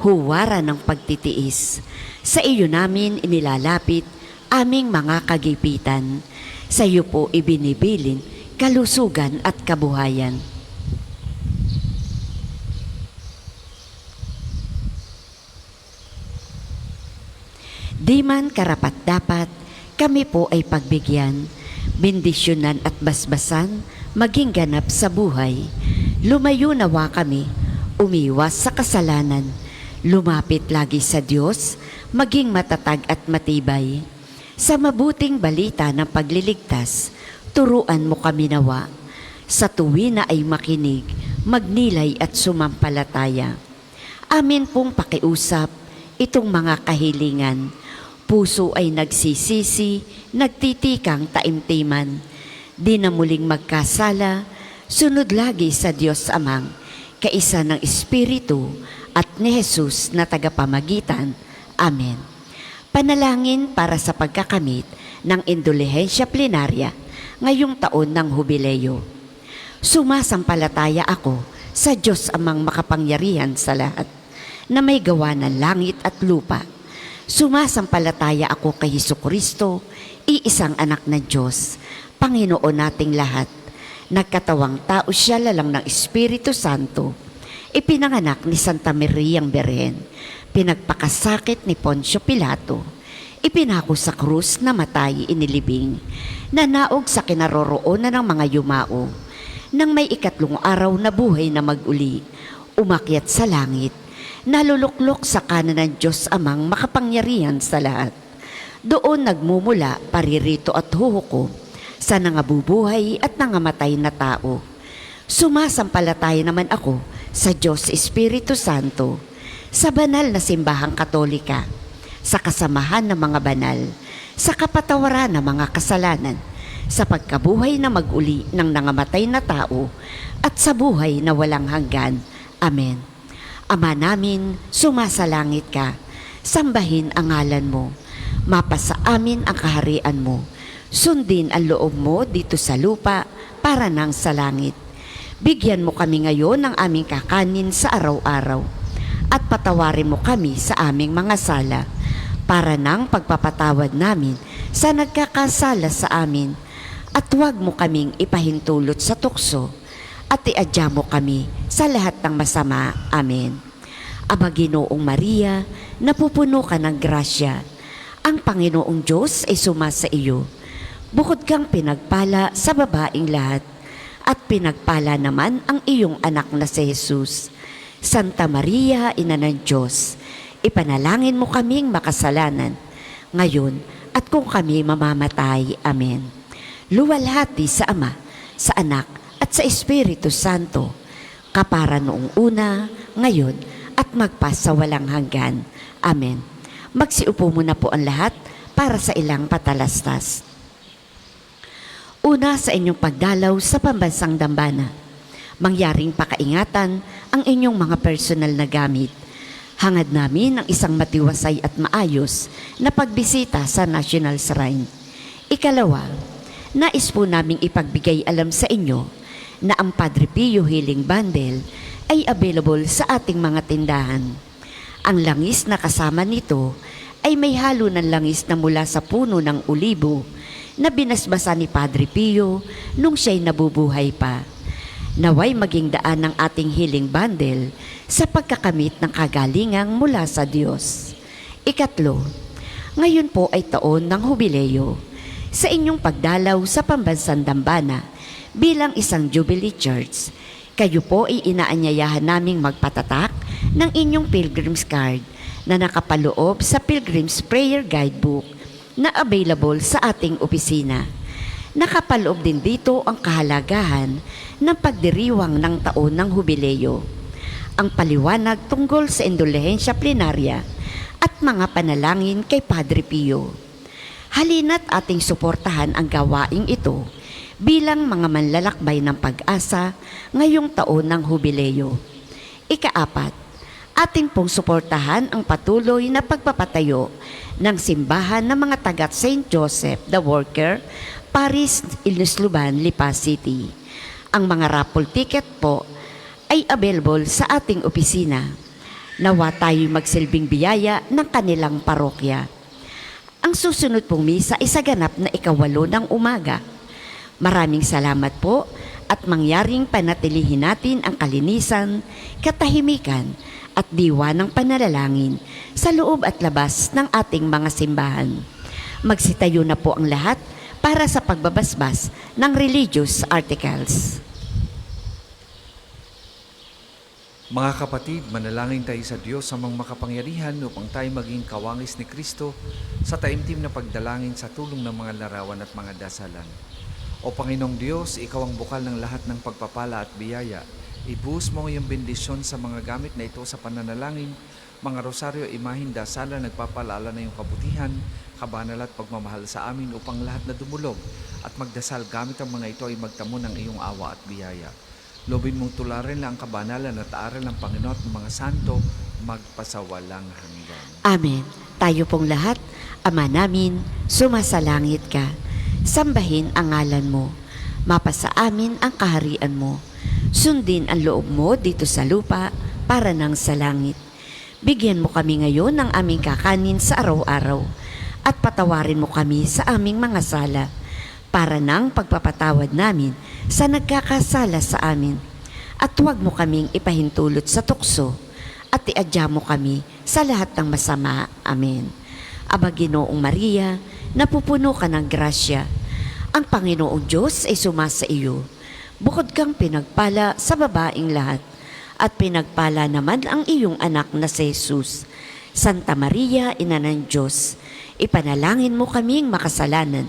huwara ng pagtitiis. Sa iyo namin inilalapit aming mga kagipitan. Sa iyo po ibinibilin kalusugan at kabuhayan. Di man karapat-dapat, kami po ay pagbigyan, bendisyonan at basbasan, maging ganap sa buhay. Lumayo nawa kami, umiwas sa kasalanan, lumapit lagi sa Diyos, maging matatag at matibay. Sa mabuting balita ng pagliligtas, turuan mo kami nawa. Sa tuwi na ay makinig, magnilay at sumampalataya. Amin pong pakiusap itong mga kahilingan. Puso ay nagsisisi, nagtitikang taimtiman. Di na muling magkasala, sunod lagi sa Diyos Amang, kaisa ng Espiritu at ni Jesus na tagapamagitan. Amen. Panalangin para sa pagkakamit ng indulhensya plenarya ngayong taon ng Hubileo. Sumasampalataya ako sa Diyos Amang makapangyarihan sa lahat, na may gawa ng langit at lupa. Sumasampalataya ako kay Jesucristo, iisang anak ng Diyos, Panginoon nating lahat. Nagkatawang tao siya lalang ng Espiritu Santo. Ipinanganak ni Santa Mariang Birhen. Pinagpakasakit ni Poncio Pilato. Ipinako sa krus na matay inilibing. Nanaog sa kinaroroonan ng mga yumao. Nang may 3 araw na buhay na mag-uli, umakyat sa langit. Naluluklok sa kanan ng Diyos Amang makapangyarihan sa lahat. Doon nagmumula paririto at huhukom sa nangabubuhay at nangamatay na tao. Sumasampalataya naman ako sa Diyos Espiritu Santo, sa banal na simbahang katolika, sa kasamahan ng mga banal, sa kapatawaran ng mga kasalanan, sa pagkabuhay na mag-uli ng nangamatay na tao, at sa buhay na walang hanggan. Amen. Ama namin, sumasalangit ka, sambahin ang ngalan mo, mapasa amin ang kaharian mo, sundin ang loob mo dito sa lupa para nang sa langit. Bigyan mo kami ngayon ng aming kakanin sa araw-araw, at patawarin mo kami sa aming mga sala, para nang pagpapatawad namin sa nagkakasala sa amin, at huwag mo kaming ipahintulot sa tukso, at iadya mo kami sa lahat ng masama. Amen. Aba Ginoong Maria, napupuno ka ng grasya. Ang Panginoong Diyos ay sumasa iyo. Bukod kang pinagpala sa babaing lahat, at pinagpala naman ang iyong anak na si Jesus. Santa Maria, Ina ng Diyos, ipanalangin mo kaming makasalanan, ngayon at kung kami mamamatay. Amen. Luwalhati sa Ama, sa Anak, at sa Espiritu Santo, kapara noong una, ngayon, at magpasawalang hanggan. Amen. Magsiupo muna po ang lahat para sa ilang patalastas. Una, sa inyong pagdalaw sa pambansang dambana, mangyaring pakaingatan ang inyong mga personal na gamit. Hangad namin ang isang matiwasay at maayos na pagbisita sa National Shrine. Ikalawa, nais po naming ipagbigay alam sa inyo na ang Padre Pio Healing Bundle ay available sa ating mga tindahan. Ang langis na kasama nito ay may halo ng langis na mula sa puno ng olibo na binasbasa ni Padre Pio nung siya'y nabubuhay pa. Naway maging daan ng ating healing bundle sa pagkakamit ng kagalingang mula sa Diyos. Ikatlo, ngayon po ay taon ng Hubileo. Sa inyong pagdalaw sa pambansang dambana bilang isang Jubilee Church, kayo po ay inaanyayahan naming magpatatak ng inyong Pilgrim's Card na nakapaloob sa Pilgrim's Prayer Guidebook na available sa ating opisina. Nakapaloob din dito ang kahalagahan ng pagdiriwang ng taon ng Hubileo, ang paliwanag tungkol sa indulhensya plenarya at mga panalangin kay Padre Pio. Halina't ating suportahan ang gawaing ito bilang mga manlalakbay ng pag-asa ngayong taon ng Hubileo. Ikaapat, ating pong suportahan ang patuloy na pagpapatayo ng simbahan ng mga taga St. Joseph the Worker, Paris, Ilusluban, Lipa City. Ang mga raffle ticket po ay available sa ating opisina. Nawa tayo'y magsilbing biyaya ng kanilang parokya. Ang susunod pong misa ay sa ganap na 8:08 ng umaga. Maraming salamat po at mangyaring panatilihin natin ang kalinisan, katahimikan at diwa ng panalangin sa loob at labas ng ating mga simbahan. Magsitayo na po ang lahat para sa pagbabasbas ng religious articles. Mga kapatid, manalangin tayo sa Diyos sa mga makapangyarihan upang tayo maging kawangis ni Kristo sa taimtim na pagdalangin sa tulong ng mga larawan at mga dasalan. O Panginoong Diyos, Ikaw ang bukal ng lahat ng pagpapala at biyaya. Ibuhos mo ang iyong bendisyon sa mga gamit na ito sa pananalangin, mga rosaryo, imahin, dasalan, nagpapalala na iyong kabutihan, kabanal at pagmamahal sa amin upang lahat na dumulog at magdasal gamit ang mga ito ay magtamo ng iyong awa at biyaya. Lobin mong tularin lang ang kabanalan at aral ng Panginoon at ng mga santo magpasawalang hanggan. Amen. Tayo pong lahat, Ama namin, sumasalangit ka. Sambahin ang ngalan mo. Mapasa amin ang kaharian mo. Sundin ang loob mo dito sa lupa para nang sa langit. Bigyan mo kami ngayon ng aming kakanin sa araw-araw at patawarin mo kami sa aming mga sala para nang pagpapatawad namin sa nagkakasala sa amin. At huwag mo kaming ipahintulot sa tukso at iadya mo kami sa lahat ng masama. Amen. Aba Ginoong Maria, napupuno ka ng grasya. Ang Panginoong Diyos ay sumasa iyo. Bukod kang pinagpala sa babaing lahat, at pinagpala naman ang iyong anak na si Jesus. Santa Maria, Ina ng Diyos, ipanalangin mo kaming makasalanan,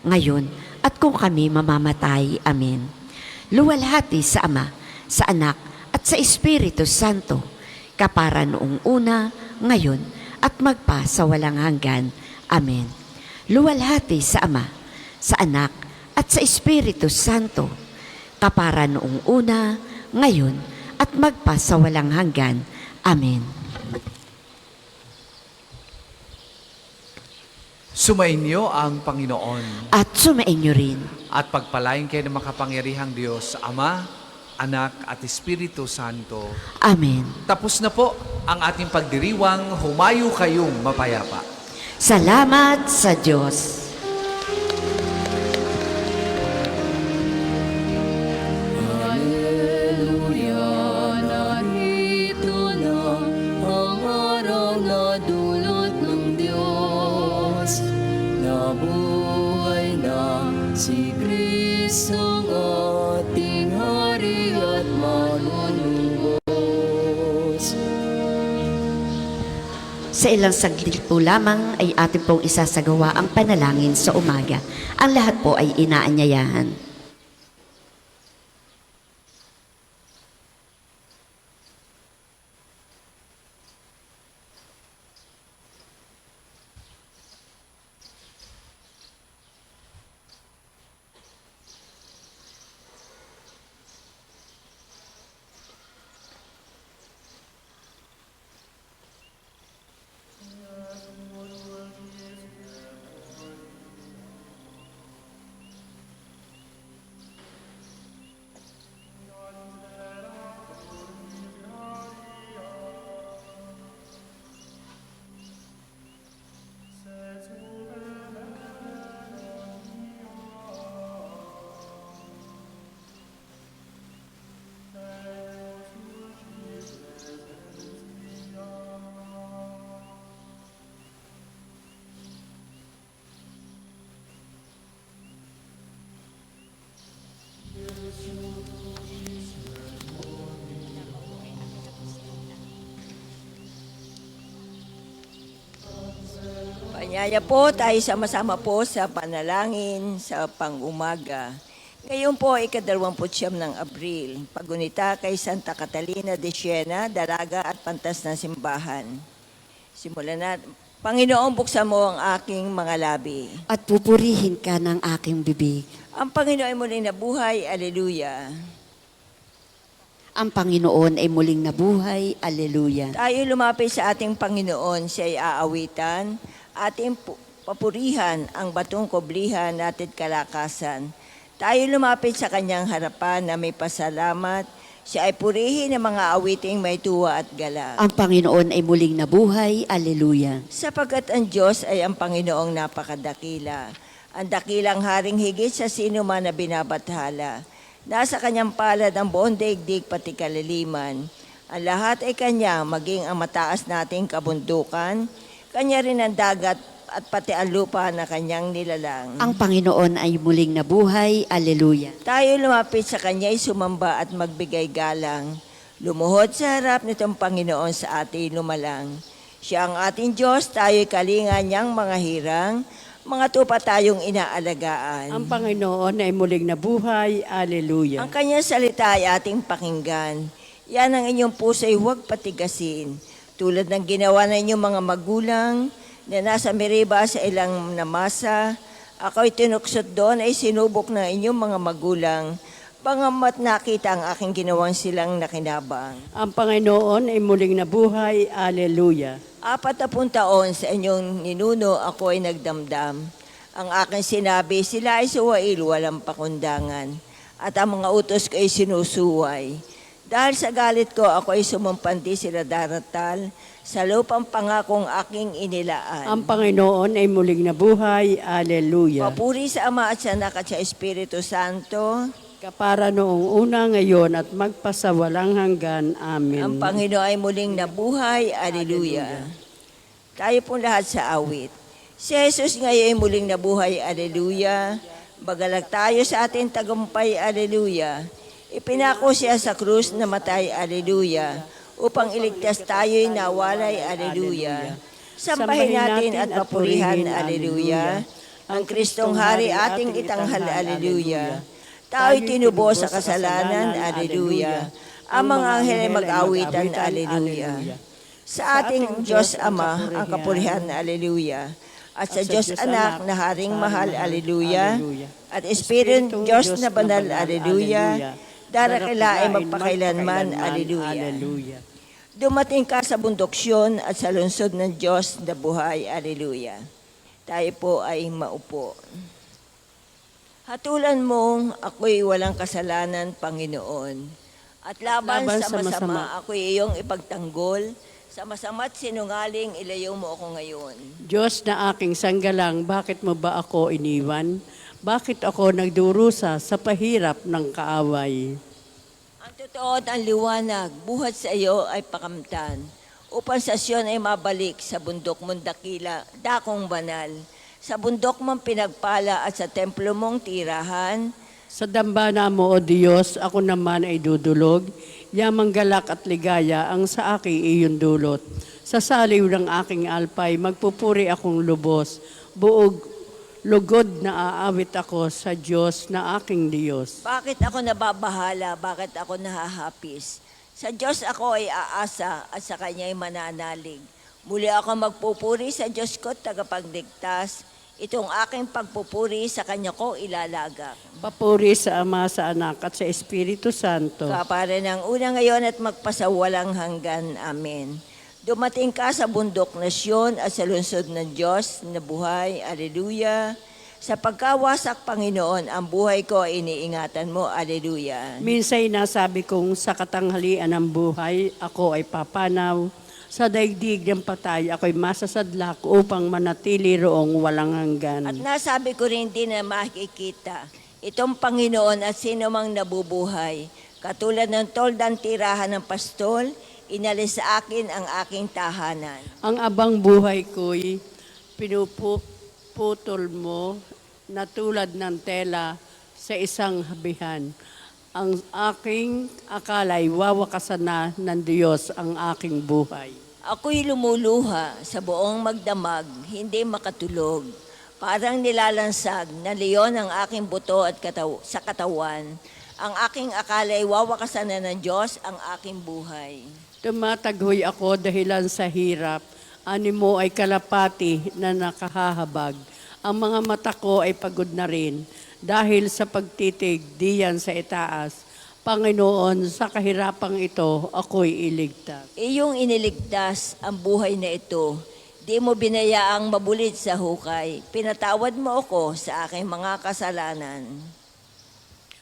ngayon at kung kami mamamatay. Amen. Luwalhati sa Ama, sa Anak, at sa Espiritu Santo, kapara noong una, ngayon, at magpa sa walang hanggan. Amen. Luwalhati sa Ama, sa Anak, at sa Espiritu Santo, kapara noong una, ngayon, at magpa sa walang hanggan. Amen. Sumainyo ang Panginoon At sumainyo rin. at pagpalain kayo ng makapangyarihang Diyos, Ama, Anak at Espiritu Santo. Amen. Tapos na po ang ating pagdiriwang, humayo kayong mapayapa. Salamat sa Diyos. Hallelujah, narito na Si Kristong ating Hari at manunubos. Sa ilang saglit po lamang ay atin pong isasagawa ang panalangin sa umaga. Ang lahat po ay inaanyayahan. Panyaya po tayo sama-sama po sa panalangin sa pang-umaga. Ngayon po ay ika-29 ng Abril, pagunita kay Santa Catalina de Siena, dalaga at pantas na simbahan. Simulan na. Panginoon, buksan mo ang aking mga labi. At pupurihin ka ng aking bibig. Ang Panginoon ay muling nabuhay. Alleluia. Ang Panginoon ay muling nabuhay. Alleluia. Tayo lumapit sa ating Panginoon, siya ay aawitan, ating papurihan ang batong koblihan natin kalakasan. Tayo lumapit sa kanyang harapan na may pasalamat, siya ay purihin ng mga awiting may tuwa at galak. Ang Panginoon ay muling nabuhay. Alleluia. Sapagkat ang Diyos ay ang Panginoong napakadakila, ang dakilang haring higit sa sino man na binabathala. Nasa kanyang palad ang buong daigdig pati kaliliman. Ang lahat ay kanya, maging ang mataas nating kabundukan, kanya rin ang dagat at pati ang lupa na kanyang nilalang. Ang Panginoon ay muling nabuhay. Alleluia. Tayo lumapit sa kanya'y sumamba at magbigay galang. Lumuhod sa harap nitong Panginoon sa ating lumalang. Siya ang ating Diyos, tayo'y kalinga niyang mga hirang, mga tupa tayong inaalagaan. Ang Panginoon ay muling nabuhay. Alleluia. Ang kanyang salita ay ating pakinggan. Yan ang inyong puso'y huwag patigasin. Tulad ng ginawa ng inyong mga magulang na nasa Meriba sa ilang namasa, ako'y tinuksot doon ay sinubok ng inyong mga magulang, pangamat nakita ang aking ginawang silang nakinabang. Ang Panginoon ay muling nabuhay. Alleluia. 40 taon sa inyong ninuno ako ay nagdamdam. Ang aking sinabi, sila ay suwail, walang pakundangan. At ang mga utos ko ay sinusuway. Dahil sa galit ko, ako ay sumumpandi sila daratal sa lupang pangakong aking inilaan. Ang Panginoon ay muling nabuhay. Alleluia. Papuri sa Ama at sa Anak at sa Espiritu Santo. Kapara noong una, ngayon at magpasawalang hanggan. Amen. Ang Panginoon ay muling nabuhay. Alleluia. Tayo pong lahat sa awit. Si Jesus ngayon ay muling nabuhay. Alleluia. Bagalag tayo sa ating tagumpay. Alleluia. Ipinako siya sa krus na matay. Alleluia. Upang iligtas tayo'y nawalay. Alleluia. Sampahin natin at papurihan. Alleluia. Ang Kristong Hari ating itanghal. Alleluia. Tao'y tinubo sa kasalanan. Alleluia. Ang mga anghel ay mag-awitan. Alleluia. Sa ating Diyos Ama ang kapurihan. Alleluia. At sa Diyos Anak na Haring Mahal. Alleluia. At Espiritu Diyos na Banal. Alleluia. Darakila ay magpakailanman. Alleluia. Dumating ka sa bundoksyon at sa lungsod ng Diyos na buhay. Alleluia. Tayo po ay maupo. Hatulan mong ako'y walang kasalanan, Panginoon. At laban sa masama, ako'y iyong ipagtanggol. Sa masama't sinungaling, ilayo mo ako ngayon. Diyos na aking sanggalang, bakit mo ba ako iniwan? Bakit ako nagdurusa sa pahirap ng kaaway? Ang totoo at ang liwanag, buhat sa iyo ay pakamtan. Upang sa Siyon ay mabalik sa bundok mong dakila, dakong banal. Sa bundok mong pinagpala at sa templo mong tirahan, Sa dambana mo, O Diyos, ako naman ay dudulog. Yamang galak at ligaya ang sa aking iyon dulot. Sa saliw ng aking alpay, magpupuri akong lubos. Buog, lugod na aawit ako sa Diyos na aking Diyos. bakit ako nababahala, bakit ako nahahapis? Sa Diyos ako ay aasa at sa Kanya ay mananalig. Muli ako magpupuri sa Diyos ko, tagapagligtas. Itong aking pagpupuri sa Kanya ko ilalagak. Papuri sa Ama, sa Anak, at sa Espiritu Santo. Kapara ng una ngayon at magpasawalang hanggan. Amen. Dumating ka sa bundok na Siyon at sa lungsod ng Diyos na buhay. Aleluya. Sa pagkawasak, Panginoon, ang buhay ko ay iniingatan mo. Aleluya. Minsay nasabi kong sa katanghalian ng buhay, ako ay papanaw. Sa daigdig ng patay, ako'y masasadlak upang manatili roong walang hanggan. At nasabi ko rin din na makikita, itong Panginoon at sino mang nabubuhay, katulad ng toldang tirahan ng pastol, inalis sa akin ang aking tahanan. Ang abang buhay ko'y pinuputol mo na tulad ng tela sa isang habihan. Ang aking akala'y wawakasan na ng Diyos ang aking buhay. Ako'y lumuluha sa buong magdamag, hindi makatulog. Parang nilalansag na leon ang aking buto at sa katawan. Ang aking akala'y wawakasan na ng Diyos ang aking buhay. Tumataghoy ako dahilan sa hirap. Ani mo ay kalapati na nakahahabag. Ang mga mata ko ay pagod na rin dahil sa pagtitig diyan sa itaas. Panginoon, sa kahirapang ito, ako'y iligtas. Iyong iniligtas ang buhay na ito. Di mo binayaang mabulit sa hukay. Pinatawad mo ako sa aking mga kasalanan.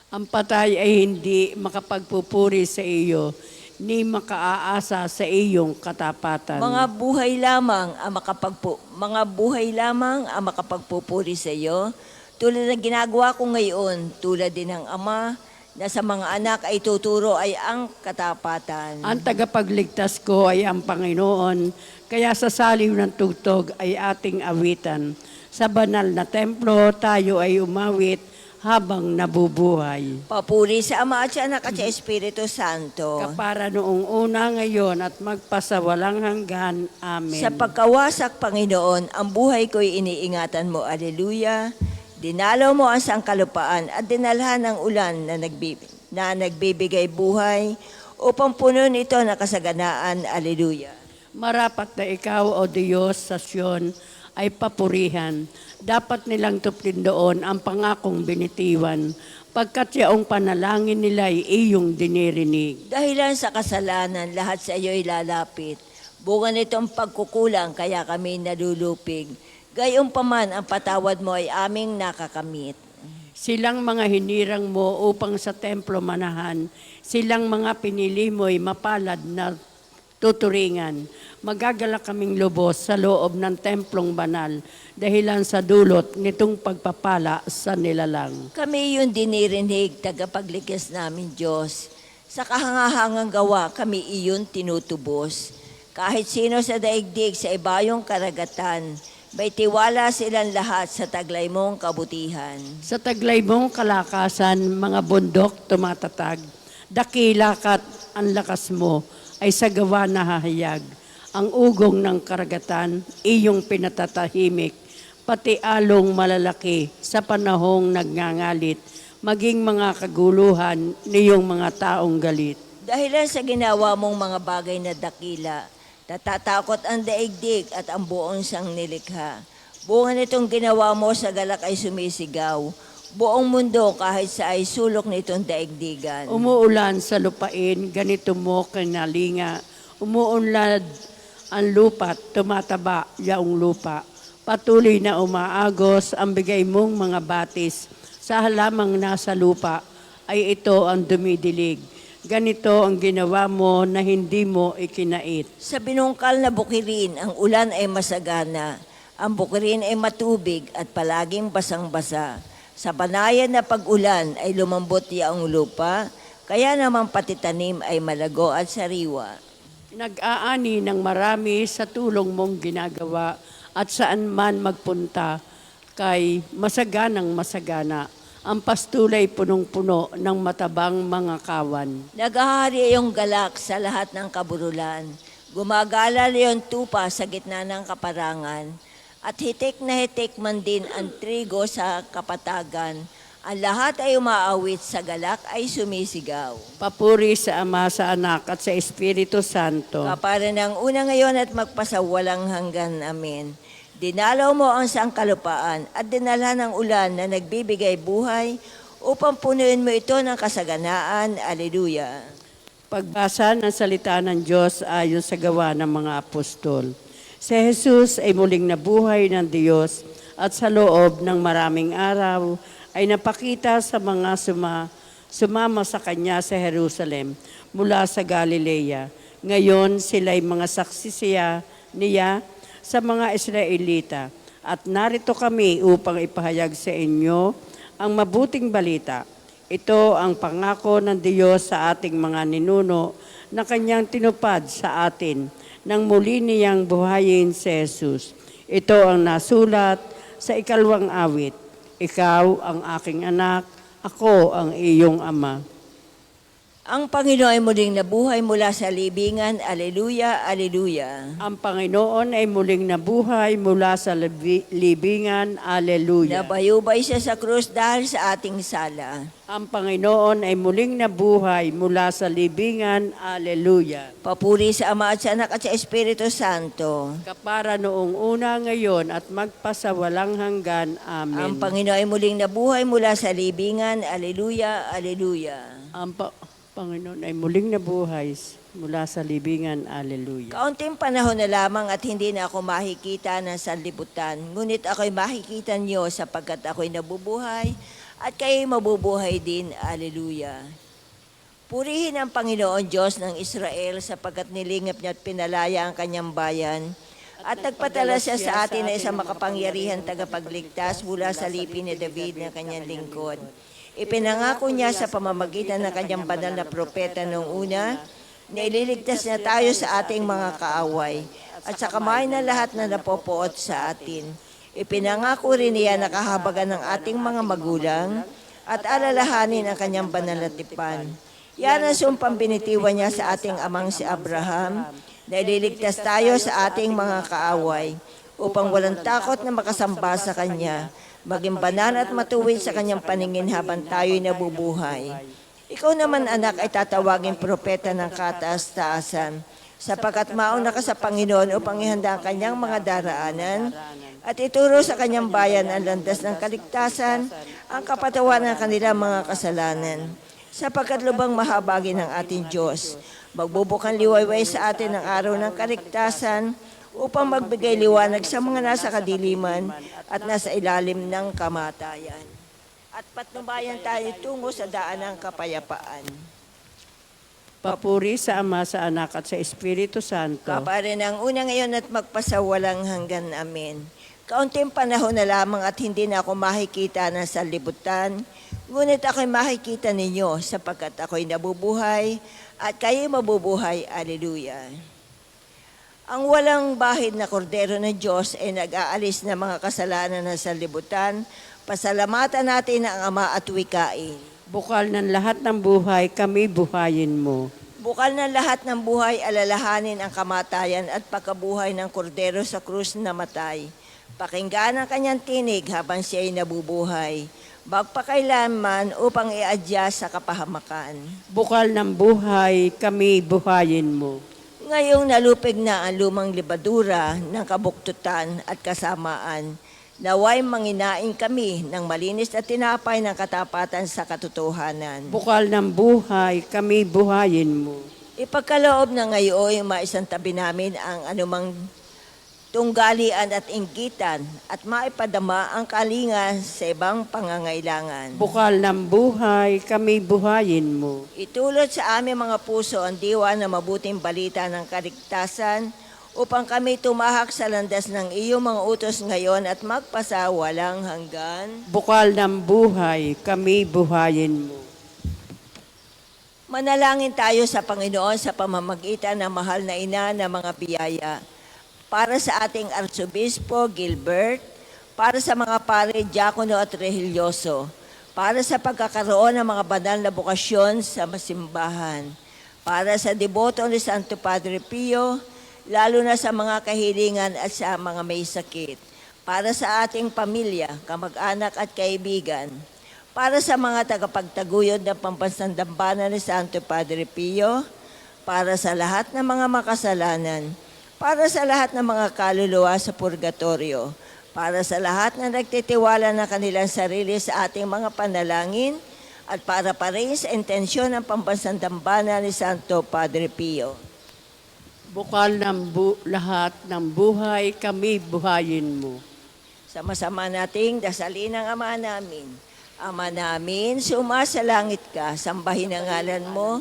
Ang patay ay hindi makapagpupuri sa iyo, ni makaaasa sa iyong katapatan. Mga buhay lamang ang makapagpupuri sa iyo. Tulad ng ginagawa ko ngayon, tulad din ng Ama, na sa mga anak ay tuturo ay ang katapatan. Ang tagapagligtas ko ay ang Panginoon, kaya sa saliw ng tugtog ay ating awitan. Sa banal na templo tayo ay umawit habang nabubuhay. Papuri sa Ama at sa Anak at sa Espiritu Santo. Kapara noong una ngayon at magpasawalang hanggan. Amen. Sa pagkawasak, Panginoon, ang buhay ko'y iniingatan mo. Aleluya. Dinalaw mo ang sangkalupaan at dinalhan ng ulan na nagbibigay buhay upang puno nito na kasaganaan. Aleluya. Marapat na ikaw, O Diyos, sa Siyon ay papurihan. Dapat nilang tuplin doon ang pangakong binitiwan, pagkat yaong panalangin nila ay iyong dinirinig. Dahilan sa kasalanan, lahat sa iyo'y lalapit. Bunga nitong pagkukulang, kaya kami nalulupig. Gayunpaman, ang patawad mo ay aming nakakamit. Silang mga hinirang mo upang sa templo manahan, silang mga pinili mo'y mapalad na tuturingan. Magagalak kaming lubos sa loob ng templong banal, dahilan sa dulot nitong pagpapala sa nilalang. Kami yung dinirinig, tagapagligtas namin Diyos. Sa kahangahangang gawa, kami iyon tinutubos. Kahit sino sa daigdig sa ibayong karagatan, may tiwala silang lahat sa taglay mong kabutihan. Sa taglay mong kalakasan, mga bundok tumatatag. Dakila ka't ang lakas mo ay sa gawa na hahayag. Ang ugong ng karagatan, iyong pinatatahimik. Pati along malalaki sa panahong nagngangalit, maging mga kaguluhan niyong mga taong galit. Dahilan sa ginawa mong mga bagay na dakila, natatakot ang daigdig at ang buong sangnilikha. Bunga nitong ginawa mo sa galak ay sumisigaw. Buong mundo kahit sa ay sulok nitong daigdigan. Umuulan sa lupain, ganito mo kinalinga. Umuunlad ang lupa't tumataba yaong lupa. Patuloy na umaagos ang bigay mong mga batis. Sa halamang nasa lupa ay ito ang dumidilig. Ganito ang ginawa mo na hindi mo ikinait. Sa binungkal na bukirin, ang ulan ay masagana. Ang bukirin ay matubig at palaging basang-basa. Sa banayan na pag-ulan ay lumambot yaong lupa, kaya naman pati tanim ay malago at sariwa. Nag-aani ng marami sa tulong mong ginagawa at saan man magpunta. kay masaganang masagana. Ang pastulay punong-puno ng matabang mga kawan. Naghahari iyong galak sa lahat ng kaburulan. Gumagala iyong tupa sa gitna ng kaparangan. At hitik na hitik man din ang trigo sa kapatagan. Ang lahat ay umaawit, sa galak ay sumisigaw. Papuri sa Ama, sa Anak, at sa Espiritu Santo. Kapara ng una ngayon at magpasawalang hanggan. Amen. Dinalaw mo ang sangkalupaan at dinala ng ulan na nagbibigay buhay upang punuin mo ito ng kasaganaan. Alleluia. Pagbasa ng salita ng Diyos ayon sa gawa ng mga apostol. Si Jesus ay muling nabuhay ng Diyos at sa loob ng maraming araw ay napakita sa mga sumama sa Kanya sa Jerusalem mula sa Galilea. Ngayon sila'y mga saksi niya sa mga Israelita. At narito kami upang ipahayag sa inyo ang mabuting balita. Ito ang pangako ng Diyos sa ating mga ninuno na Kanyang tinupad sa atin nang muli niyang buhayin si Jesus. Ito ang nasulat sa 2 awit. Ikaw ang aking anak, ako ang iyong ama. Ang Panginoon ay muling nabuhay mula sa libingan. Alleluia, alleluia. Ang Panginoon ay muling nabuhay mula sa libingan. Alleluia. Nabayubay siya sa krus dahil sa ating sala. Ang Panginoon ay muling nabuhay mula sa libingan. Alleluia. Papuri sa Ama at sa Anak at sa Espiritu Santo. Kapara noong una, ngayon at magpasawalang hanggan. Amen. Ang Panginoon ay muling nabuhay mula sa libingan. Alleluia, alleluia. Ang Panginoon ay muling nabuhay mula sa libingan. Alleluia. Kaunting panahon na lamang at hindi na ako makikita ng sanlibutan. Ngunit ako'y makikita niyo sapagkat ako'y nabubuhay at kayo'y mabubuhay din. Alleluia. Purihin ang Panginoon Diyos ng Israel sapagkat nilingap niya at pinalaya ang kanyang bayan. At nagpadala siya sa atin na isang makapangyarihan tagapagligtas mula sa lipi ni David na kanyang lingkod. Ipinangako niya sa pamamagitan ng kanyang banal na propeta noong una na ililigtas niya tayo sa ating mga kaaway at sa kamay ng lahat na napopoot sa atin. Ipinangako rin niya na kahabagan ng ating mga magulang at alalahanin ang kanyang banal na tipan. Yan ang sumpang binitiwan niya sa ating amang si Abraham na ililigtas tayo sa ating mga kaaway upang walang takot na makasamba sa kanya, maging banal at matuwid sa kanyang paningin habang tayo'y nabubuhay. Ikaw naman, anak, ay tatawagin propeta ng kataas-taasan, sapagkat mauna ka sa Panginoon upang ihanda ang kanyang mga daraanan at ituro sa kanyang bayan ang landas ng kaligtasan, ang kapatawan ng kanilang mga kasalanan. Sapagkat lubang mahabagin ng ating Diyos, magbubukang liwayway sa atin ang araw ng kaligtasan, upang magbigay liwanag sa mga nasa kadiliman at nasa ilalim ng kamatayan. At patnubayan tayo tungo sa daan ng kapayapaan. Papuri sa Ama, sa Anak, at sa Espiritu Santo. Kapare ng una ngayon at magpasawalang hanggan. Amen. Kaunting panahon na lamang at hindi na ako makikita ng sanlibutan, ngunit ako'y makikita ninyo sapagkat ako'y nabubuhay at kayo'y mabubuhay. Alleluia. Ang walang bahid na kordero ng Diyos ay nag-aalis ng mga kasalanan ng sanlibutan. Pasalamatan natin ang Ama at wikain. Bukal ng lahat ng buhay, kami buhayin mo. Bukal ng lahat ng buhay, alalahanin ang kamatayan at pagkabuhay ng kordero sa krus na matay. Pakinggan ang kanyang tinig habang siya ay nabubuhay, magpakailanman upang iadya sa kapahamakan. Bukal ng buhay, kami buhayin mo. Ngayong nalupig na ang lumang libadura ng kabuktutan at kasamaan, naway manginain kami ng malinis na tinapay ng katapatan sa katotohanan. Bukal ng buhay, kami buhayin mo. Ipagkaloob na ngayon maisantabi namin ang anumang tunggalian at inggitan at maipadama ang kalinga sa ibang pangangailangan. Bukal ng buhay, kami buhayin mo. Itulot sa aming mga puso ang diwa ng mabuting balita ng kaligtasan upang kami tumahak sa landas ng iyong mga utos ngayon at magpasawalang hanggan. Bukal ng buhay, kami buhayin mo. Manalangin tayo sa Panginoon sa pamamagitan ng mahal na ina ng mga biyaya. Para sa ating Arsobispo Gilbert, para sa mga pare, diakono at religyoso, para sa pagkakaroon ng mga banal na bukasyon sa masimbahan, para sa deboto ni Santo Padre Pio, lalo na sa mga kahilingan at sa mga may sakit, para sa ating pamilya, kamag-anak at kaibigan, para sa mga tagapagtaguyod ng pambansang dambana ni Santo Padre Pio, para sa lahat ng mga makasalanan, para sa lahat ng mga kaluluwa sa purgatorio, para sa lahat na nagtitiwala ng kanilang sarili sa ating mga panalangin, at para pa rin sa intensyon ng pambansang dambana ni Santo Padre Pio. Bukal ng lahat ng buhay, kami buhayin mo. Sama-sama nating dasalin ang Ama namin. Ama namin, sumasalangit ka, sambahin ang ngalan mo,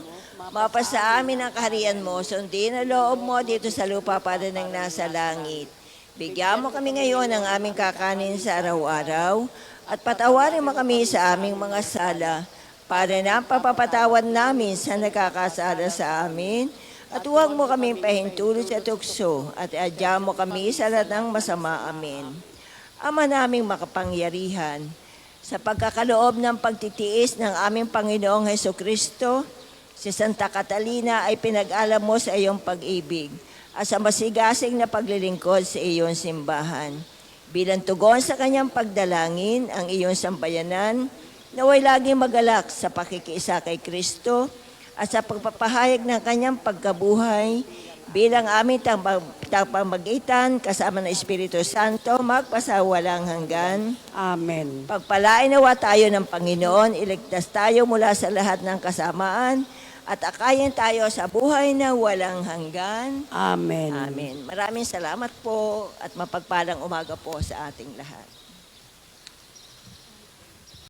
mapasa amin ang kaharian mo, sundin ang loob mo dito sa lupa para nang nasa langit. Bigyan mo kami ngayon ng aming kakanin sa araw-araw at patawarin mo kami sa aming mga sala para na papapatawad namin sa nakakasala sa amin at huwag mo kaming pahintulot sa tukso at adya mo kami sa lahat ng masama. Amen. Ama naming makapangyarihan, sa pagkakaloob ng pagtitiis ng aming Panginoong Hesukristo, si Santa Catalina ay pinag-alam mo sa iyong pag-ibig at sa masigasig na paglilingkod sa iyong simbahan. Bilang tugon sa kanyang pagdalangin, ang iyong sambayanan, naway laging magalak sa pakikiisa kay Kristo at sa pagpapahayag ng kanyang pagkabuhay bilang aming tagapamagitan kasama ng Espiritu Santo magpasawalang hanggan. Amen. Pagpalain nawa tayo ng Panginoon, iligtas tayo mula sa lahat ng kasamaan at akayin tayo sa buhay na walang hanggan. Amen. Amen. Maraming salamat po at mapagpalang umaga po sa ating lahat.